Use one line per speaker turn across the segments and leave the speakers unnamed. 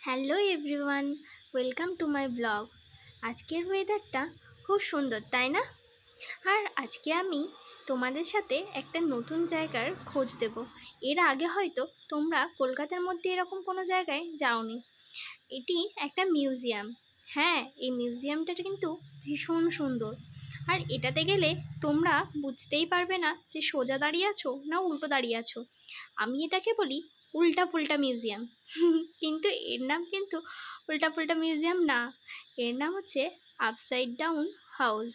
Hello everyone, welcome to my blog. আজকের ওয়েদারটা খুব সুন্দর, তাই না? আর আজকে আমি তোমাদের সাথে একটা নতুন জায়গার খোঁজ দেব। এর আগে হয়তো তোমরা কলকাতার মধ্যে এরকম কোনো জায়গায় যাওনি। এটি একটা মিউজিয়াম। হ্যাঁ, এই মিউজিয়ামটা কিন্তু ভীষণ সুন্দর। আর এটাতে গেলে তোমরা বুঝতেই পারবে না যে সোজা দাঁড়িয়ে আছো না উল্টো দাঁড়িয়ে আছো। আমি এটাকে বলি উল্টা ফুল্টা মিউজিয়াম। কিন্তু এর নাম কিন্তু উল্টা ফুল্টা মিউজিয়াম না, এর নাম হচ্ছে আপসাইড ডাউন হাউস।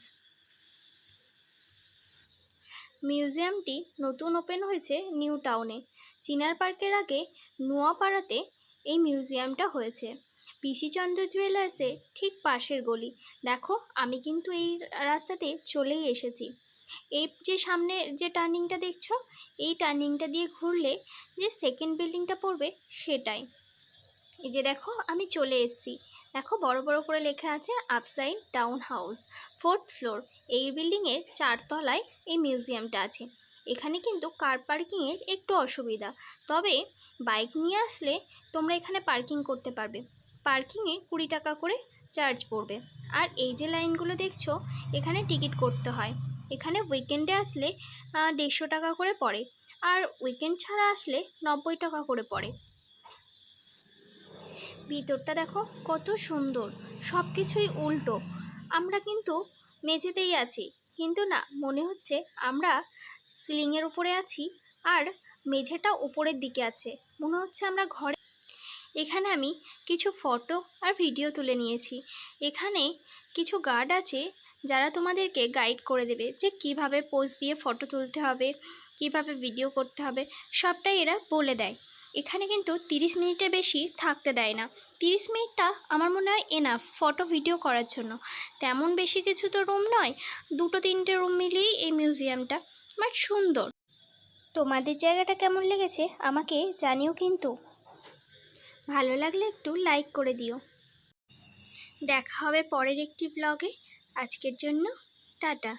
মিউজিয়ামটি নতুন ওপেন হয়েছে নিউ টাউনে। চিনার পার্কের আগে নোয়াপাড়াতে এই মিউজিয়ামটা হয়েছে, পিসিচন্দ্র জুয়েলার্সের ঠিক পাশের গলি। দেখো, আমি কিন্তু এই রাস্তাতে চলেই এসেছি। এই যে সামনে যে টার্নিংটা দেখছো, এই টার্নিংটা দিয়ে ঘুরলে যে সেকেন্ড বিল্ডিংটা পড়বে সেটাই। এই যে দেখো, আমি চলে এসেছি। দেখো, বড় বড় করে লেখা আছে upside down house, 4th floor. এই বিল্ডিংয়ের 4 তলায় এই মিউজিয়ামটা আছে। এখানে কিন্তু কার পার্কিংয়ের একটু অসুবিধা, তবে বাইক নিয়ে আসলে তোমরা এখানে পার্কিং করতে পারবে। পার্কিংয়ে 20 টাকা করে চার্জ পড়বে। আর এই যে লাইনগুলো দেখছো, এখানে টিকিট করতে হয়। এখানে উইকেন্ডে আসলে 150 টাকা করে পড়ে, আর উইকেন্ড ছাড়া আসলে 90 টাকা করে পড়ে। ভিতরটা দেখো কত সুন্দর, সব কিছুই উল্টো। আমরা কিন্তু মেঝেতেই আছি, কিন্তু না, মনে হচ্ছে আমরা সিলিংয়ের উপরে আছি আর মেঝেটা উপরের দিকে আছে, মনে হচ্ছে আমরা ঘরে। এখানে আমি কিছু ফটো আর ভিডিও তুলে নিয়েছি। এখানে কিছু গার্ড আছে যারা তোমাদেরকে গাইড করে দেবে যে কিভাবে পোজ দিয়ে ফটো তুলতে হবে, কিভাবে ভিডিও করতে হবে, সবটাই এরা বলে দেয়। এখানে কিন্তু 30 মিনিটের বেশি থাকতে দেয় না। 30 মিনিটটা আমার মনে হয় এনাফ ফটো ভিডিও করার জন্য। তেমন বেশি কিছু তো রুম নয়, 2-3টে রুম মিলিয়েই এই মিউজিয়ামটা, বাট সুন্দর। তোমাদের জায়গাটা কেমন লেগেছে আমাকে জানিও কিন্তু। ভালো লাগলে একটু লাইক করে দিও। দেখা হবে পরের একটি ব্লগে। আজকের জন্য টাটা।